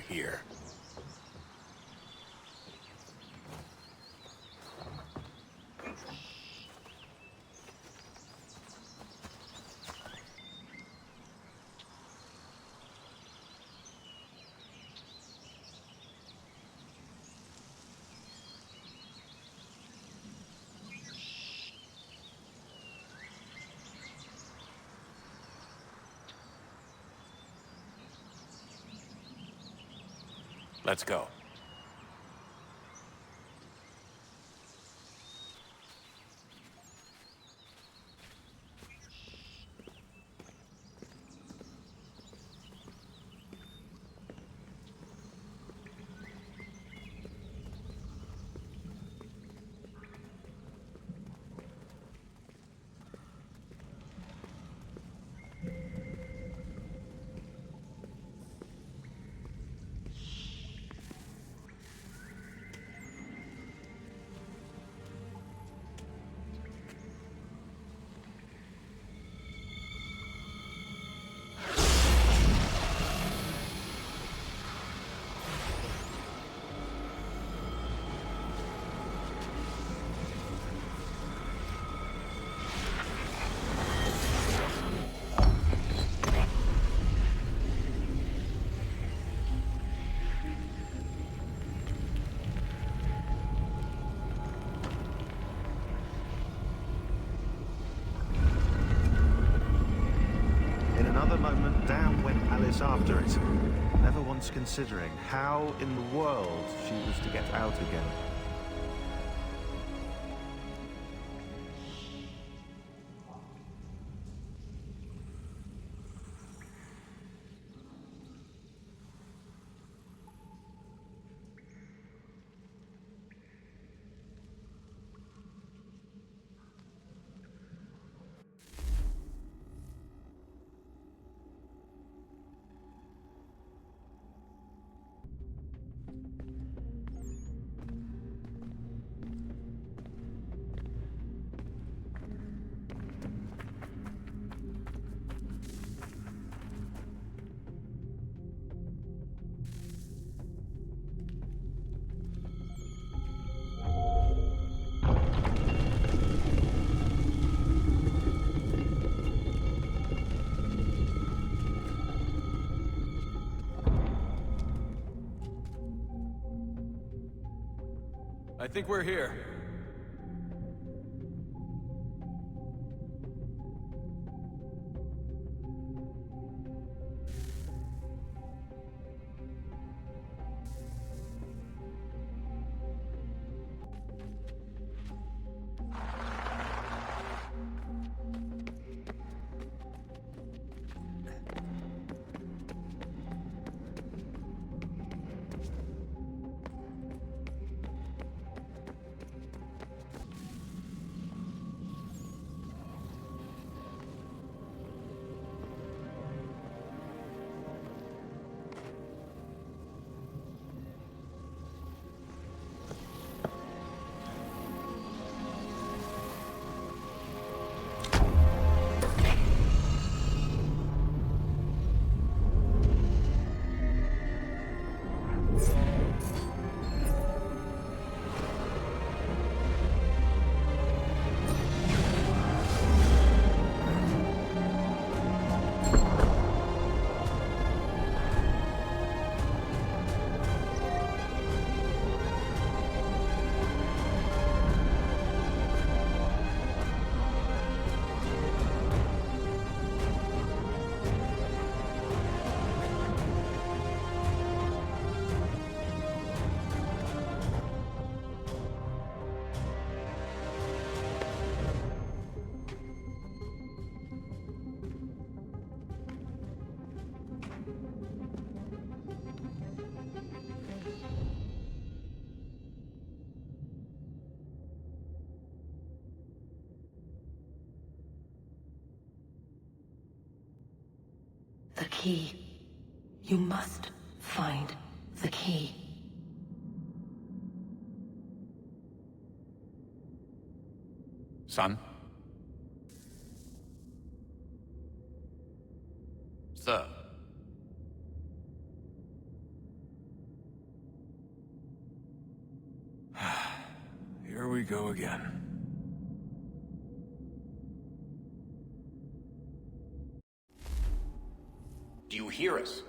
we're here. Let's go. After it, never once considering how in the world she was to get out again. I think we're here. The key. You must find the key. Son? Sir? we go again. Do you hear us?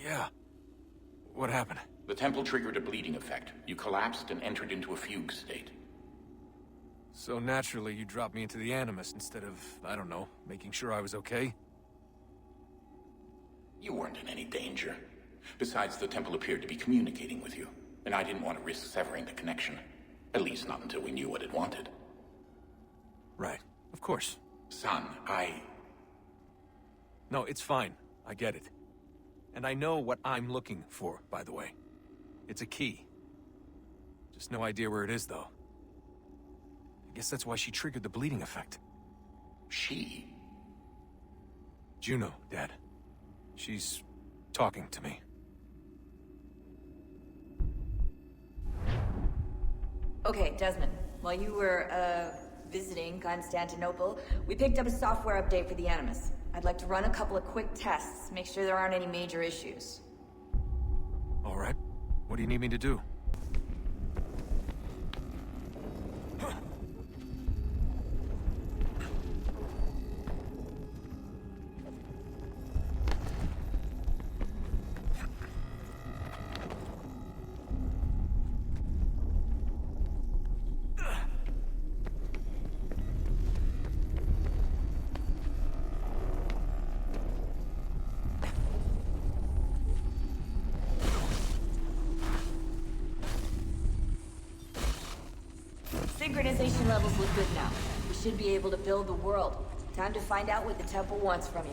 Yeah. What happened? The temple triggered a bleeding effect. You collapsed and entered into a fugue state. So naturally, you dropped me into the Animus instead of, I don't know, making sure I was okay? You weren't in any danger. Besides, the temple appeared to be communicating with you, and I didn't want to risk severing the connection. At least not until we knew what it wanted. Right. Of course. Son, No, it's fine. I get it. And I know what I'm looking for, by the way. It's a key. Just no idea where it is, though. I guess that's why she triggered the bleeding effect. She? Juno, Dad. She's talking to me. Okay, Desmond. While you were, visiting Constantinople, we picked up a software update for the Animus. I'd like to run a couple of quick tests, make sure there aren't any major issues. All right. What do you need me to do? Synchronization levels look good now. We should be able to build the world. Time to find out what the temple wants from you.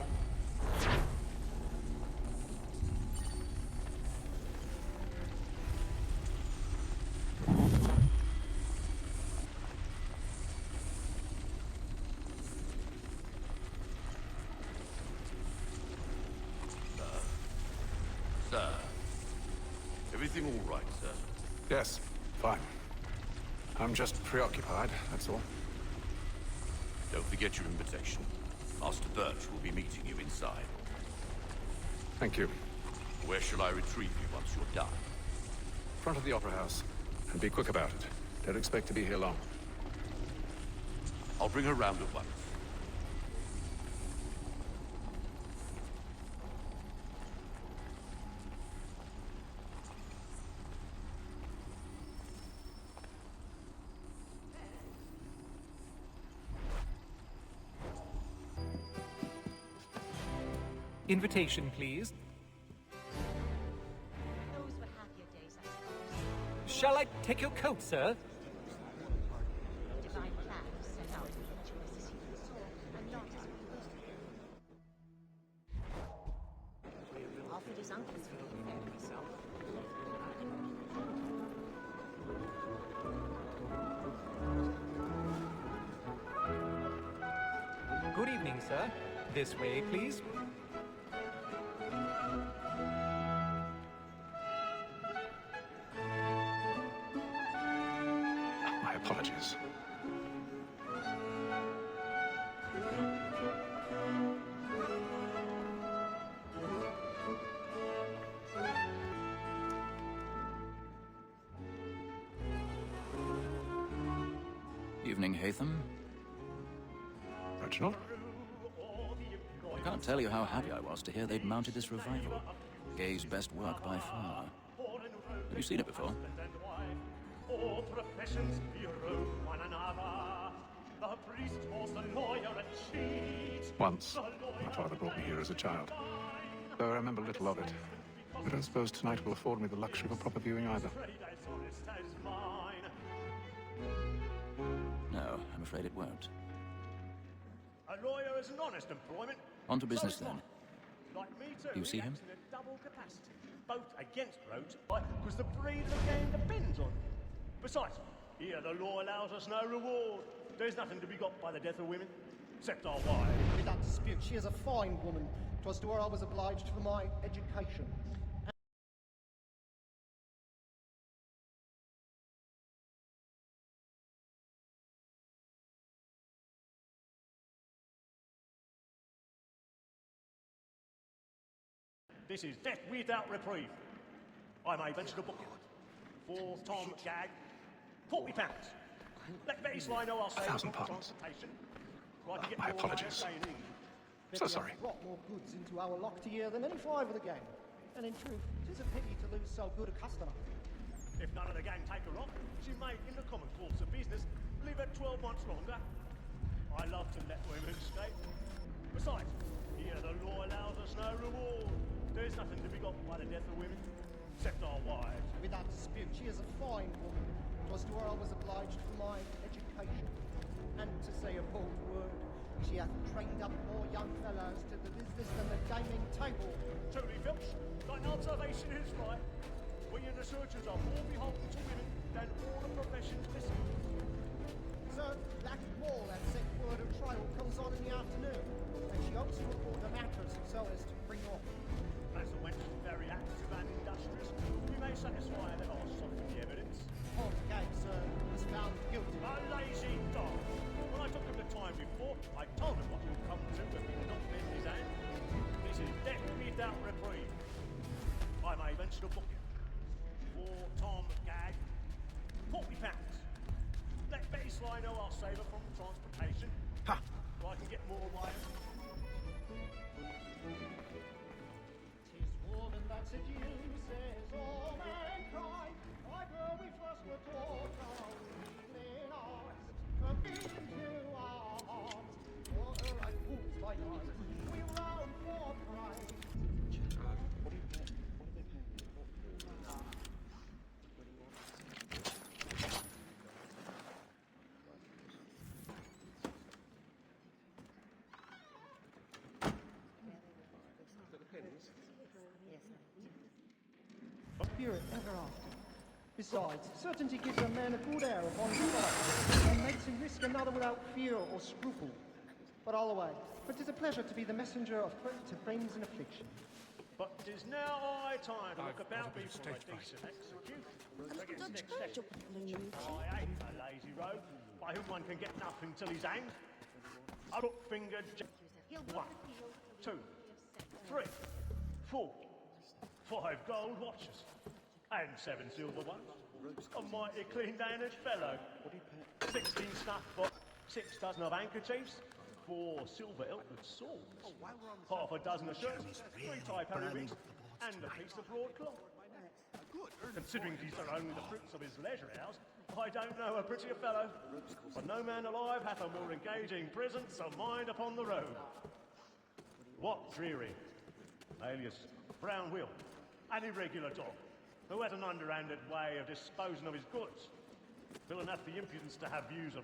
Sir. Everything all right, sir? Yes, fine. I'm just preoccupied, that's all. Don't forget your invitation. Master Birch will be meeting you inside. Thank you. Where shall I retrieve you once you're done? Front of the Opera House. And be quick about it. Don't expect to be here long. I'll bring her round at once. Invitation, please. Those were happier days, I suppose. Shall I take your coat, sir? Divine plan was set out with the choices he foresaw, and not as we wished. Offered his uncle's field fair himself. Good evening, sir. This way, please. My apologies. Evening, Hatham. Reginald? I can't tell you how happy I was to hear they'd mounted this revival. Gay's best work by far. Have you seen it before? All professions erode one another. The priest was the lawyer and cheat. Once. My father brought me here as a child. Though I remember little of it. I don't suppose tonight will afford me the luxury of a proper viewing either. No, I'm afraid it won't. A lawyer is an honest employment. On to business then. Like me too. You see him? In a double capacity. Both against roads, because the breed of the game depends on it. Besides, here the law allows us no reward. There's nothing to be got by the death of women, except our wives. Without dispute, she is a fine woman. 'Twas to her I was obliged for my education. This is death without reprieve. I may venture to book it. For Tom Gag, £40. Let Betty Sly know I'll say £1,000 pounds. My apologies. So sorry. Brought more goods into our lock year than any five of the gang. And in truth, it is a pity to lose so good a customer. If none of the gang take her off, she may, in the common course of business, live her 12 months longer. I love to let women escape. Besides, here the law allows us no reward. There's nothing to be got by the death of women, except our wives. Without dispute, she is a fine woman. 'Twas to her I was obliged for my education. And to say a bold word, she hath trained up more young fellows to the business than the gaming table. Truly, Filch, thine observation is right. We in the searchers are more beholden to women than all the professions missing. Sir, Black Wall had sent word of trial comes on in the afternoon, and she hopes to report the matters so as to bring off. As the wench is very active and industrious, we may satisfy her that I'll soften the evidence. Tom Gag, sir, was found guilty. A lazy dog! When I took him the time before, I told him what would come to if he did not bend his hand. This is death without reprieve. I may venture to book him. For Tom Gag, £40. Let Betty Sly know I'll save her from transportation. Ha! So I can get more wine. 'Tis woman that seduces all mankind. Like her we first were taught our evening eyes. Forbidden to our hearts. For her like fools by night. We round for pride. Spirit ever after. Besides, certainty gives a man a good air upon his life, and makes him risk another without fear or scruple. But all away, for 'tis a pleasure to be the messenger of hurt to friends in affliction. But 'tis now high time to look about me for a decent execution. I ain't a lazy rogue, by whom one can get nothing till he's hanged. I look fingered 1, 2, 3, 4, 5 gold watches, and 7 silver ones. A mighty clean-mannered fellow. 16 snuff box, 6 dozen of handkerchiefs, 4 silver hilted swords, half a dozen of shirts, 3 tie periwigs, and a piece of broadcloth. Considering these are only the fruits of his leisure hours, I don't know a prettier fellow, for no man alive hath a more engaging presence of mind upon the road. What Dreary, alias Brown Will, an irregular dog, who has an underhanded way of disposing of his goods. Villain hath the impudence to have views of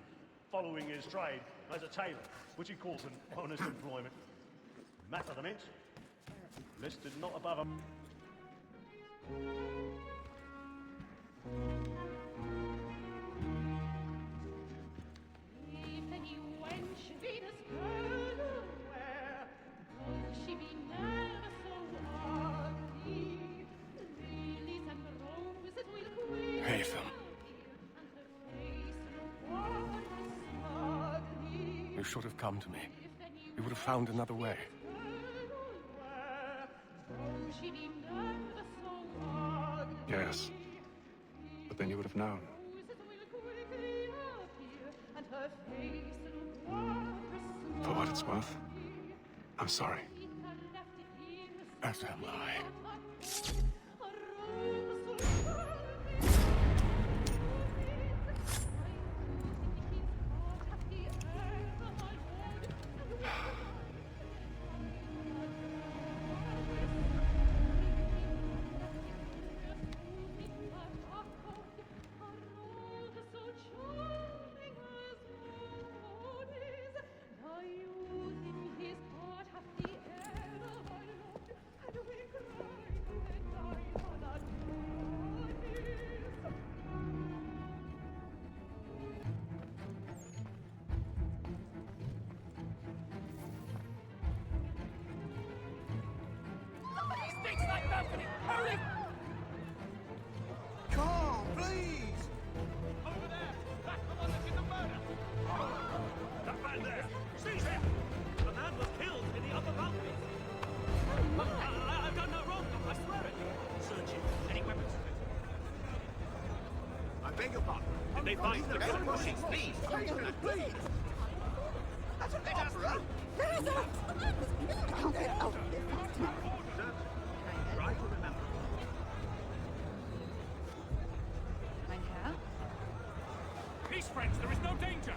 following his trade as a tailor, which he calls an honest employment. Matter the mint, listed not above a... Haytham. You should have come to me. You would have found another way. Yes. But then you would have known. For what it's worth, I'm sorry. As am I. Carl, please! Over there! That's the one that did the murder! That man there! Seize him! The man was killed in the upper balcony! I've done no wrong, I swear it! Search him. Any weapons? find the good pushing speed. That's an opera! Where is it? I can't get out of this. Try to remember. Mein Herr? Peace, friends, there is no danger!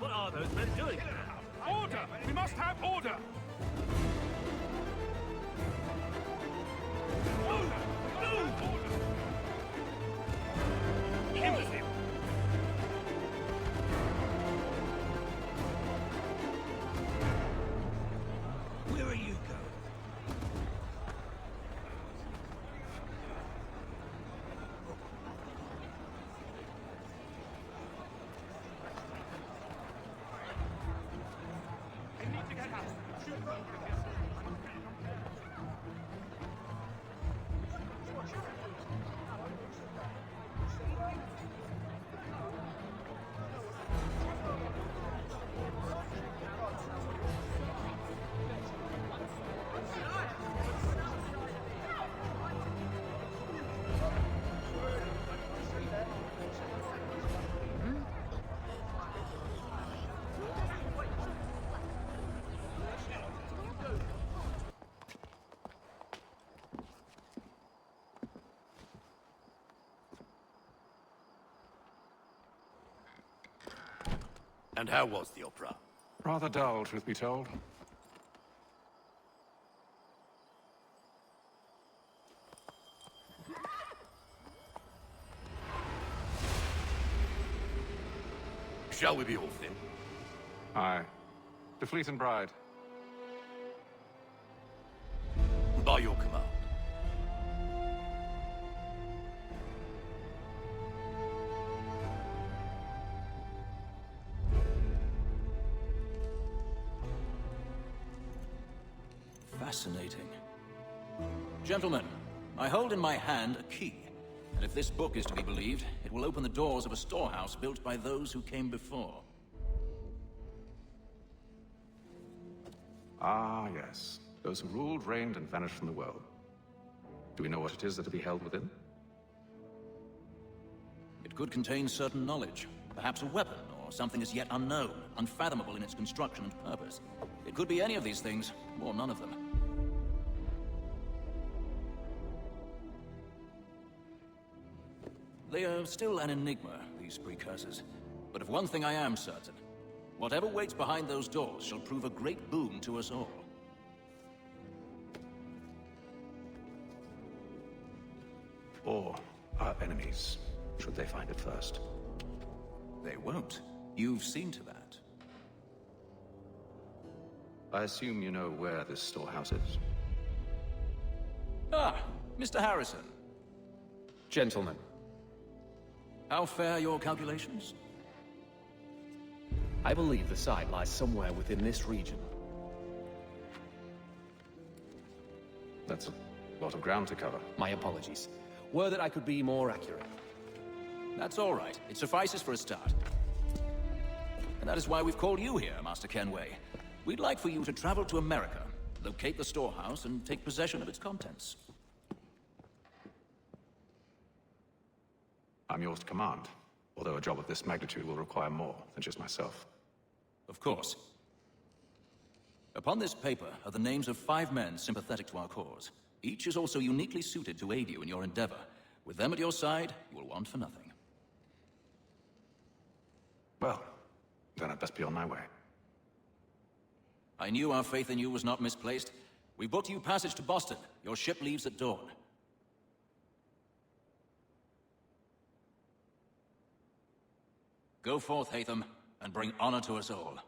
What are those men doing? Order! We must have order! In with him! Where are you going? And how was the opera? Rather dull, truth be told. Shall we be off then? Aye. To Fleet and Bride. By your command. Fascinating. Gentlemen, I hold in my hand a key. And if this book is to be believed, it will open the doors of a storehouse built by those who came before. Ah, yes. Those who ruled, reigned, and vanished from the world. Do we know what it is that to be held within? It could contain certain knowledge, perhaps a weapon, or something as yet unknown, unfathomable in its construction and purpose. It could be any of these things, or none of them. They are still an enigma, these precursors. But of one thing I am certain. Whatever waits behind those doors shall prove a great boon to us all. Or our enemies, should they find it first. They won't. You've seen to that. I assume you know where this storehouse is. Ah, Mr. Harrison. Gentlemen. How fair your calculations? I believe the site lies somewhere within this region. That's a lot of ground to cover. My apologies. Were that I could be more accurate. That's all right. It suffices for a start. And that is why we've called you here, Master Kenway. We'd like for you to travel to America, locate the storehouse, and take possession of its contents. I'm yours to command, although a job of this magnitude will require more than just myself. Of course. Upon this paper are the names of 5 men sympathetic to our cause. Each is also uniquely suited to aid you in your endeavor. With them at your side, you will want for nothing. Well, then I'd best be on my way. I knew our faith in you was not misplaced. We booked you passage to Boston. Your ship leaves at dawn. Go forth, Hatham, and bring honor to us all.